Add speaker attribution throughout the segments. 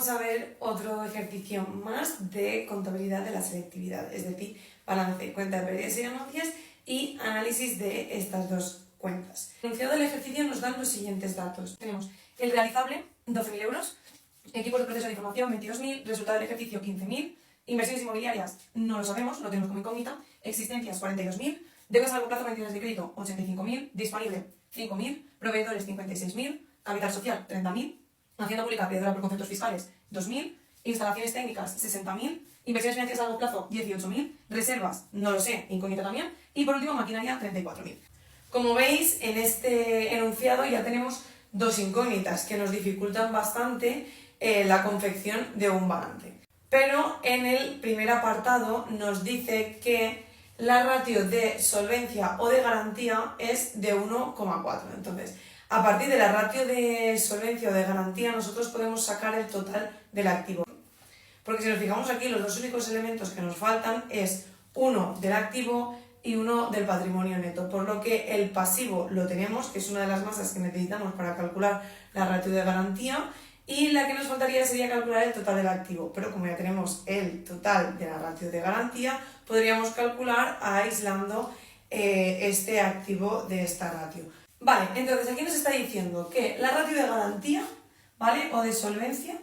Speaker 1: vamos a ver otro ejercicio más de contabilidad de la selectividad, es decir, balance, cuenta de pérdidas y ganancias y análisis de estas dos cuentas. El enunciado del ejercicio nos dan los siguientes datos. Tenemos el realizable, 12.000 euros, equipos de proceso de información, 22.000, resultado del ejercicio, 15.000, inversiones inmobiliarias, no lo sabemos, lo tenemos como incógnita, existencias, 42.000, deudas a largo plazo, entidades de crédito, 85.000, disponible, 5.000, proveedores, 56.000, capital social, 30.000, hacienda pública acreedora por conceptos fiscales, 2.000, instalaciones técnicas, 60.000, inversiones financieras a largo plazo, 18.000, reservas, no lo sé, incógnita también, y por último, maquinaria, 34.000. Como veis, en este enunciado ya tenemos dos incógnitas que nos dificultan bastante la confección de un balance. Pero en el primer apartado nos dice que la ratio de solvencia o de garantía es de 1,4. Entonces, a partir de la ratio de solvencia o de garantía, nosotros podemos sacar el total del activo. Porque si nos fijamos aquí, los dos únicos elementos que nos faltan es uno del activo y uno del patrimonio neto, por lo que el pasivo lo tenemos, que es una de las masas que necesitamos para calcular la ratio de garantía, y la que nos faltaría sería calcular el total del activo, pero como ya tenemos el total de la ratio de garantía, podríamos calcular aislando este activo de esta ratio. Vale, entonces aquí nos está diciendo que la ratio de garantía, ¿vale?, o de solvencia,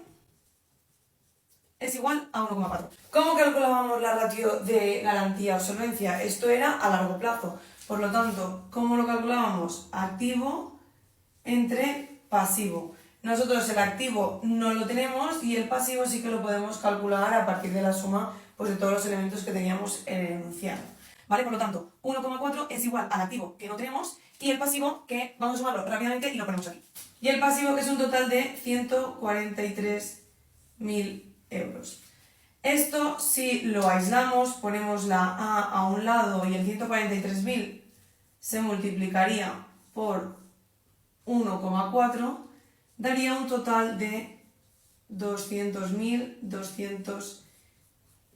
Speaker 1: es igual a 1,4. ¿Cómo calculábamos la ratio de garantía o solvencia? Esto era a largo plazo. Por lo tanto, ¿cómo lo calculábamos? Activo entre pasivo. Nosotros el activo no lo tenemos y el pasivo sí que lo podemos calcular a partir de la suma pues, de todos los elementos que teníamos en el enunciado. ¿Vale? Por lo tanto, 1,4 es igual al activo que no tenemos y el pasivo que vamos a sumarlo rápidamente y lo ponemos aquí. Y el pasivo que es un total de 143.000 euros. Esto si lo aislamos, ponemos la A un lado y el 143.000 se multiplicaría por 1,4, daría un total de 200.200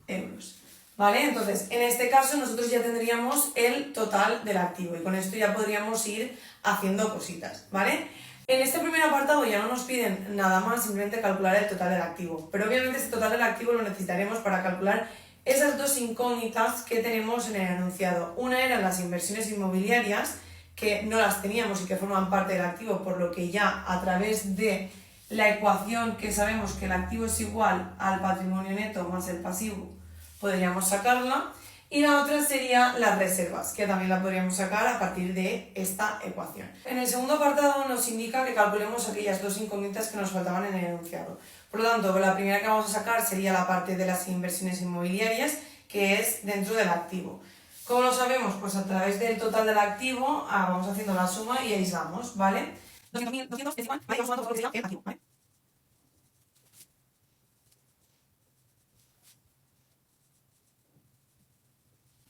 Speaker 1: euros. ¿Vale? Entonces, en este caso nosotros ya tendríamos el total del activo y con esto ya podríamos ir haciendo cositas, ¿vale? En este primer apartado ya no nos piden nada más, simplemente calcular el total del activo. Pero obviamente este total del activo lo necesitaremos para calcular esas dos incógnitas que tenemos en el enunciado. Una eran las inversiones inmobiliarias, que no las teníamos y que forman parte del activo, por lo que ya a través de la ecuación que sabemos que el activo es igual al patrimonio neto más el pasivo, podríamos sacarla. Y la otra sería las reservas, que también la podríamos sacar a partir de esta ecuación. En el segundo apartado nos indica que calculemos aquellas dos incógnitas que nos faltaban en el enunciado. Por lo tanto, la primera que vamos a sacar sería la parte de las inversiones inmobiliarias, que es dentro del activo. ¿Cómo lo sabemos? Pues a través del total del activo vamos haciendo la suma y aislamos, ¿vale? 200.200 es igual, ¿vale? Vamos sumando todo lo que sería el activo, ¿vale?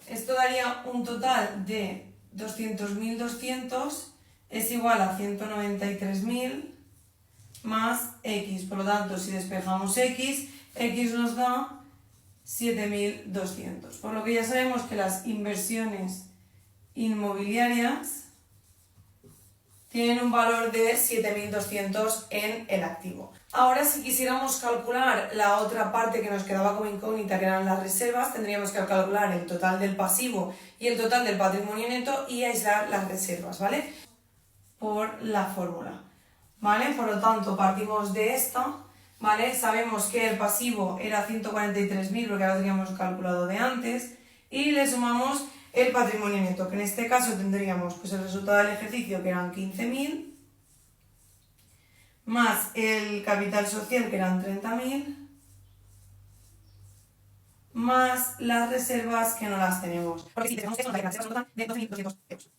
Speaker 1: Esto daría un total de 200.200 es igual a 193.000 más X. Por lo tanto, si despejamos X, X nos da 7.200. Por lo que ya sabemos que las inversiones inmobiliarias tienen un valor de 7.200 en el activo. Ahora, si quisiéramos calcular la otra parte que nos quedaba como incógnita, que eran las reservas, tendríamos que calcular el total del pasivo y el total del patrimonio neto y aislar las reservas, ¿vale? Por la fórmula, ¿vale? Por lo tanto, partimos de esta, ¿vale? Sabemos que el pasivo era 143.000 porque ya lo teníamos calculado de antes y le sumamos el patrimonio neto, que en este caso tendríamos pues, el resultado del ejercicio que eran 15.000 más el capital social que eran 30.000 más las reservas que no las tenemos. Porque si tenemos eso, nos daría reservas total de 12.200 euros.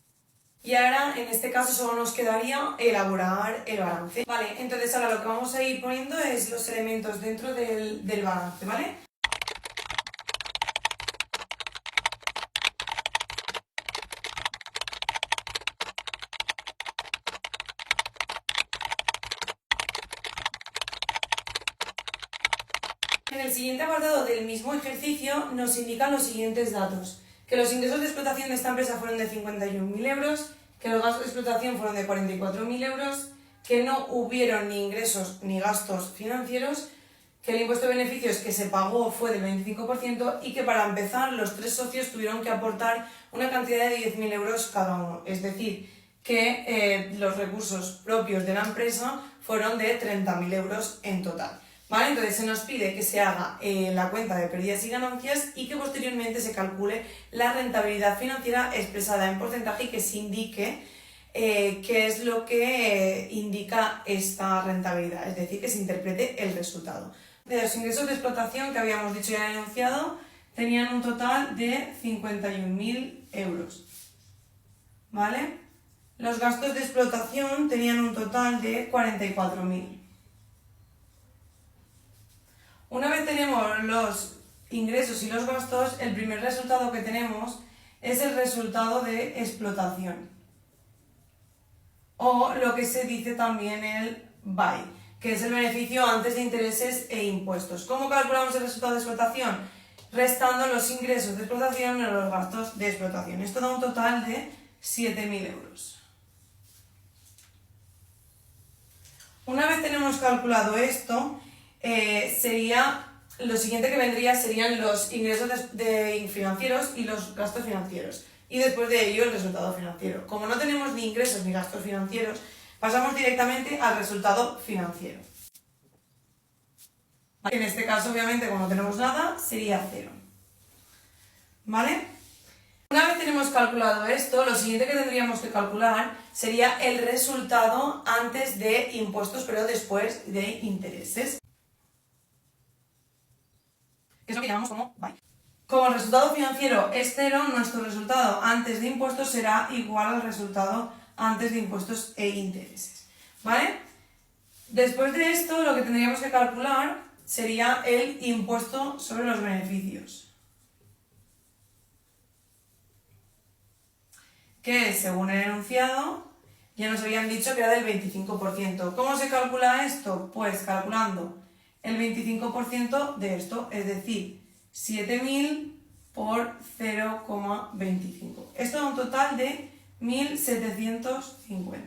Speaker 1: Y ahora, en este caso, solo nos quedaría elaborar el balance. Vale, entonces ahora lo que vamos a ir poniendo es los elementos dentro del balance, ¿vale? En el siguiente apartado del mismo ejercicio nos indican los siguientes datos. Que los ingresos de explotación de esta empresa fueron de 51.000 euros, que los gastos de explotación fueron de 44.000 euros, que no hubieron ni ingresos ni gastos financieros, que el impuesto de beneficios que se pagó fue del 25% y que para empezar los 3 socios tuvieron que aportar una cantidad de 10.000 euros cada uno. Es decir, que los recursos propios de la empresa fueron de 30.000 euros en total. ¿Vale? Entonces se nos pide que se haga la cuenta de pérdidas y ganancias y que posteriormente se calcule la rentabilidad financiera expresada en porcentaje y que se indique qué es lo que indica esta rentabilidad, es decir, que se interprete el resultado. De los ingresos de explotación que habíamos dicho ya en el enunciado, tenían un total de 51.000 euros. ¿Vale? Los gastos de explotación tenían un total de 44.000. Una vez tenemos los ingresos y los gastos, el primer resultado que tenemos es el resultado de explotación, o lo que se dice también el BAI, que es el beneficio antes de intereses e impuestos. ¿Cómo calculamos el resultado de explotación? Restando los ingresos de explotación menos los gastos de explotación. Esto da un total de 7.000 euros. Una vez tenemos calculado esto, lo siguiente que vendría serían los ingresos financieros y los gastos financieros. Y después de ello el resultado financiero. Como no tenemos ni ingresos ni gastos financieros, pasamos directamente al resultado financiero. En este caso, obviamente, como no tenemos nada, sería 0. ¿Vale? Una vez tenemos calculado esto, lo siguiente que tendríamos que calcular sería el resultado antes de impuestos, pero después de intereses. Que es lo que llamamos como BAI. Como el resultado financiero es 0, nuestro resultado antes de impuestos será igual al resultado antes de impuestos e intereses. ¿Vale? Después de esto, lo que tendríamos que calcular sería el impuesto sobre los beneficios, que según el enunciado ya nos habían dicho que era del 25%. ¿Cómo se calcula esto? Pues calculando el 25% de esto, es decir, 7.000 por 0,25. Esto da un total de 1.750.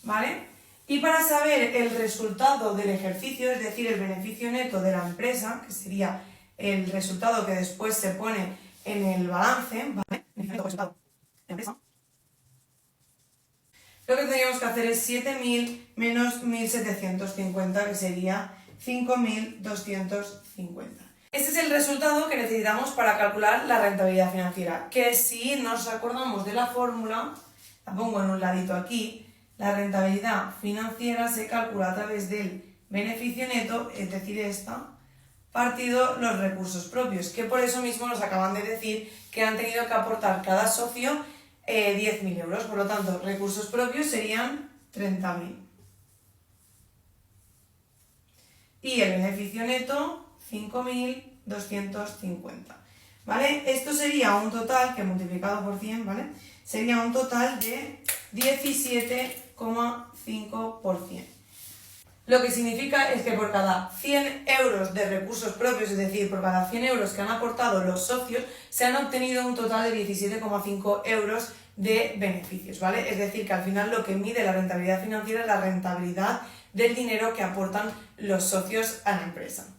Speaker 1: ¿Vale? Y para saber el resultado del ejercicio, es decir, el beneficio neto de la empresa, que sería el resultado que después se pone en el balance, ¿vale? Beneficio neto por resultado de empresa. Lo que tendríamos que hacer es 7.000 menos 1.750, que sería 5.250. Este es el resultado que necesitamos para calcular la rentabilidad financiera, que si nos acordamos de la fórmula, la pongo en un ladito aquí, la rentabilidad financiera se calcula a través del beneficio neto, es decir, esta, partido los recursos propios, que por eso mismo nos acaban de decir que han tenido que aportar cada socio 10.000 euros, por lo tanto, recursos propios serían 30.000. Y el beneficio neto, 5.250. ¿Vale? Esto sería un total, que multiplicado por 100, ¿vale? Sería un total de 17,5%. Lo que significa es que por cada 100 euros de recursos propios, es decir, por cada 100 euros que han aportado los socios, se han obtenido un total de 17,5 euros de beneficios, ¿vale? Es decir, que al final lo que mide la rentabilidad financiera es la rentabilidad del dinero que aportan los socios a la empresa.